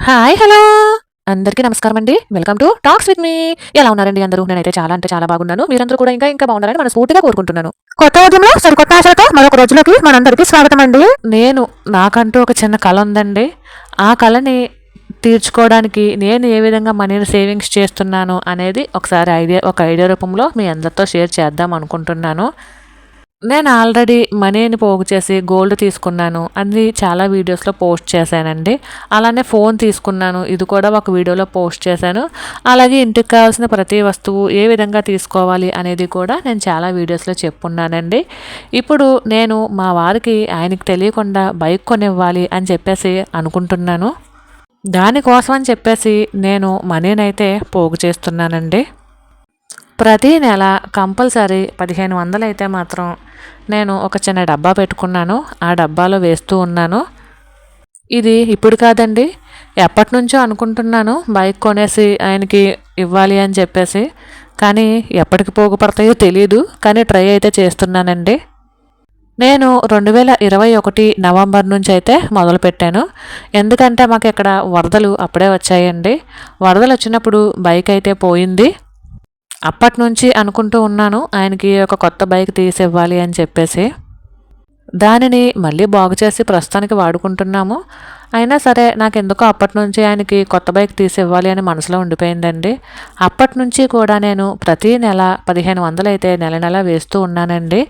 Hi hello అందరికీ నమస్కారం అండి. Welcome to talks with me. ఎలా ఉన్నారండి అందరూ? నేనైతే చాలా అంటే చాలా బాగున్నాను. మీరందరూ కూడా ఇంకా బాగున్నారని మనస్ఫూర్తిగా కోరుకుంటున్నాను. కొత్త ఉద్యమంలో సరికొత్త ఆశలతో మరొక రోజులోకి మనందరికీ స్వాగతం అండి. నాకంటూ ఒక చిన్న కళ ఉందండి. ఆ కళని తీర్చుకోవడానికి నేను ఏ విధంగా మనీని సేవింగ్స్ చేస్తున్నాను అనేది ఒక ఐడియా రూపంలో మీ అందరితో షేర్ చేద్దాం అనుకుంటున్నాను. నేను ఆల్రెడీ మనీని పోగు చేసి గోల్డ్ తీసుకున్నాను. అది చాలా వీడియోస్లో పోస్ట్ చేశానండి. అలానే ఫోన్ తీసుకున్నాను. ఇది కూడా ఒక వీడియోలో పోస్ట్ చేశాను. అలాగే ఇంటికి కావాల్సిన ప్రతి వస్తువు ఏ విధంగా తీసుకోవాలి అనేది కూడా నేను చాలా వీడియోస్లో చెప్పున్నానండి. ఇప్పుడు నేను మా వారికి ఆయనకి తెలియకుండా బైక్ కొనివ్వాలి అని చెప్పేసి అనుకుంటున్నాను. దానికోసం అని చెప్పేసి నేను మనీని అయితే పోగు చేస్తున్నానండి. ప్రతి నెల కంపల్సరీ 1500 అయితే మాత్రం నేను ఒక చిన్న డబ్బా పెట్టుకున్నాను. ఆ డబ్బాలో వేస్తూ ఉన్నాను. ఇది ఇప్పుడు కాదండి, ఎప్పటి నుంచో అనుకుంటున్నాను బైక్ కొనేసి ఆయనకి ఇవ్వాలి అని చెప్పేసి. కానీ ఎప్పటికి పోగుపడతాయో తెలియదు, కానీ ట్రై అయితే చేస్తున్నానండి. నేను 2021 నవంబర్ నుంచి అయితే మొదలుపెట్టాను. ఎందుకంటే మాకు ఇక్కడ వరదలు అప్పుడే వచ్చాయండి. వరదలు వచ్చినప్పుడు బైక్ అయితే పోయింది. అప్పటి నుంచి అనుకుంటూ ఉన్నాను ఆయనకి ఒక కొత్త బైక్ తీసివ్వాలి అని చెప్పేసి. దానిని మళ్ళీ బాగు చేసి ప్రస్తుతానికి వాడుకుంటున్నాము. అయినా సరే నాకు ఎందుకో అప్పటి నుంచి ఆయనకి కొత్త బైక్ తీసివ్వాలి అని మనసులో ఉండిపోయిందండి. అప్పటి నుంచి కూడా నేను ప్రతి నెల 1500 అయితే నెల వేస్తూ ఉన్నానండి.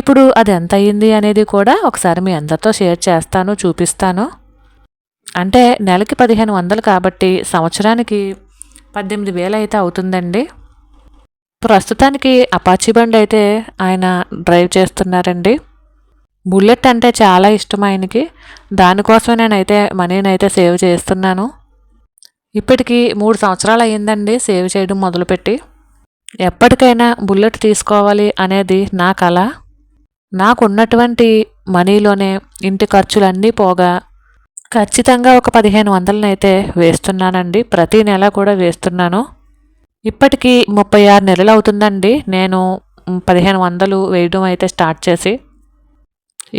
ఇప్పుడు అది ఎంత అయ్యింది అనేది కూడా ఒకసారి మీ అందరితో షేర్ చేస్తాను, చూపిస్తాను. అంటే నెలకి 1500 కాబట్టి సంవత్సరానికి 18,000 అయితే అవుతుందండి. ప్రస్తుతానికి అపాచీ బండి అయితే ఆయన డ్రైవ్ చేస్తున్నారండి. బుల్లెట్ అంటే చాలా ఇష్టం ఆయనకి. దానికోసమే నేనైతే మనీని అయితే సేవ్ చేస్తున్నాను. ఇప్పటికి 3 సంవత్సరాలు అయ్యిందండి సేవ్ చేయడం మొదలుపెట్టి. ఎప్పటికైనా బుల్లెట్ తీసుకోవాలి అనేది నా కల. నాకున్నటువంటి మనీలోనే ఇంటి ఖర్చులన్నీ పోగా ఖచ్చితంగా ఒక 1500 అయితే వేస్తున్నానండి. ప్రతి నెల కూడా వేస్తున్నాను. ఇప్పటికీ 36 నెలలు అవుతుందండి నేను 1500 వేయడం అయితే స్టార్ట్ చేసి.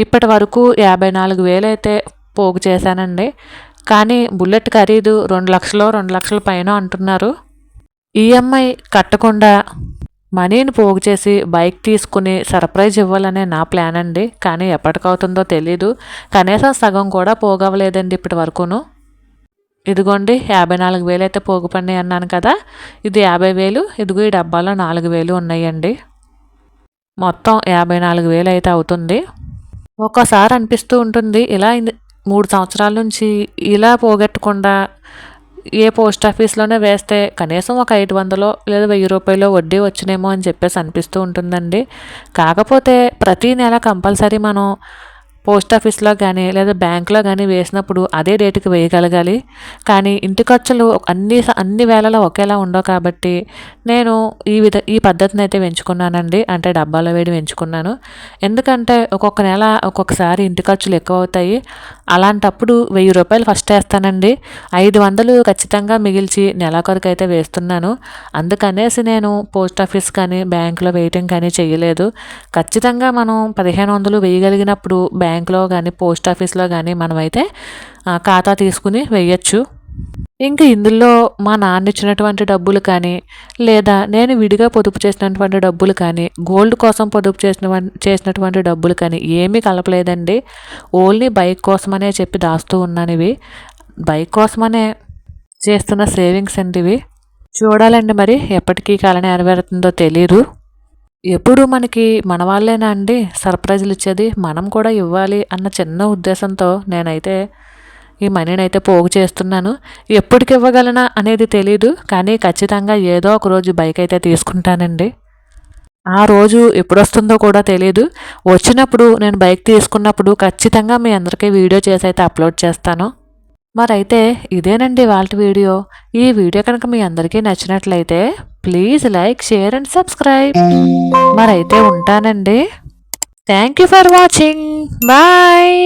ఇప్పటి వరకు 54,000 అయితే పోగు చేశానండి. కానీ బుల్లెట్ ఖరీదు 2 లక్షలు 2 లక్షల పైన అంటున్నారు. ఈఎంఐ కట్టకుండా మనీని పోగు చేసి బైక్ తీసుకుని సర్ప్రైజ్ ఇవ్వాలనే నా ప్లాన్ అండి. కానీ ఎప్పటికవుతుందో తెలీదు. కనీసం సగం కూడా పోగవలేదండి ఇప్పటి వరకును. ఇదిగోండి 54,000 అయితే పోగు పడినాయి అన్నాను కదా, ఇది 50,000. ఇదిగో ఈ డబ్బాలో 4,000 ఉన్నాయండి. మొత్తం 54,000 అయితే అవుతుంది. ఒక్కోసారి అనిపిస్తూ ఉంటుంది ఇలా 3 సంవత్సరాల నుంచి ఇలా పోగొట్టకుండా ఏ పోస్ట్ ఆఫీస్లోనే వేస్తే కనీసం ఒక 500 లేదా 1000 రూపాయలు వడ్డీ వచ్చినేమో అని చెప్పేసి అనిపిస్తూ ఉంటుందండి. కాకపోతే ప్రతీ నెల కంపల్సరీ మనం పోస్ట్ ఆఫీస్లో కానీ లేదా బ్యాంకులో కానీ వేసినప్పుడు అదే రేటుకి వేయగలగాలి. కానీ ఇంటి ఖర్చులు అన్ని వేళలో ఒకేలా ఉండవు కాబట్టి నేను ఈ పద్ధతిని అయితే ఎంచుకున్నానండి. అంటే డబ్బాలో వేయడం ఎంచుకున్నాను. ఎందుకంటే ఒక్కొక్క నెల ఒక్కొక్కసారి ఇంటి ఖర్చులు ఎక్కువ అవుతాయి. అలాంటప్పుడు 1000 రూపాయలు ఫస్ట్ వేస్తానండి. 500 ఖచ్చితంగా మిగిల్చి నెలాఖరుకు అయితే వేస్తున్నాను. అందుకనేసి నేను పోస్ట్ ఆఫీస్ కానీ బ్యాంకులో వేయటం కానీ చేయలేదు. ఖచ్చితంగా మనం 1500 వేయగలిగినప్పుడు బ్యాంకులో కానీ పోస్ట్ ఆఫీస్లో కానీ మనమైతే ఖాతా తీసుకుని వేయచ్చు. ఇంకా ఇందులో మా నాన్న ఇచ్చినటువంటి డబ్బులు కానీ లేదా నేను విడిగా పొదుపు చేసినటువంటి డబ్బులు కానీ గోల్డ్ కోసం పొదుపు చేసినటువంటి డబ్బులు కానీ ఏమీ కలపలేదండి. ఓన్లీ బైక్ కోసమనే చెప్పి దాస్తూ ఉన్నాను. ఇవి బైక్ కోసమనే చేస్తున్న సేవింగ్స్ అండి ఇవి. చూడాలండి మరి ఎప్పటికీ కల నెరవేరుతుందో తెలీదు. ఎప్పుడు మనకి మన వాళ్ళేనా అండి సర్ప్రైజులు ఇచ్చేది, మనం కూడా ఇవ్వాలి అన్న చిన్న ఉద్దేశంతో నేనైతే ఈ మనీని అయితే పోగు చేస్తున్నాను. ఎప్పటికి ఇవ్వగలనా అనేది తెలీదు, కానీ ఖచ్చితంగా ఏదో ఒక రోజు బైక్ అయితే తీసుకుంటానండి. ఆ రోజు ఎప్పుడు వస్తుందో కూడా తెలీదు. వచ్చినప్పుడు నేను బైక్ తీసుకున్నప్పుడు ఖచ్చితంగా మీ అందరికీ వీడియో చేసి అయితే అప్లోడ్ చేస్తాను. మరైతే ఇదేనండి వాళ్ళ వీడియో. ఈ వీడియో కనుక మీ అందరికీ నచ్చినట్లయితే please like, share and subscribe. మరైతే ఉంటానండి. Thank you for watching. Bye.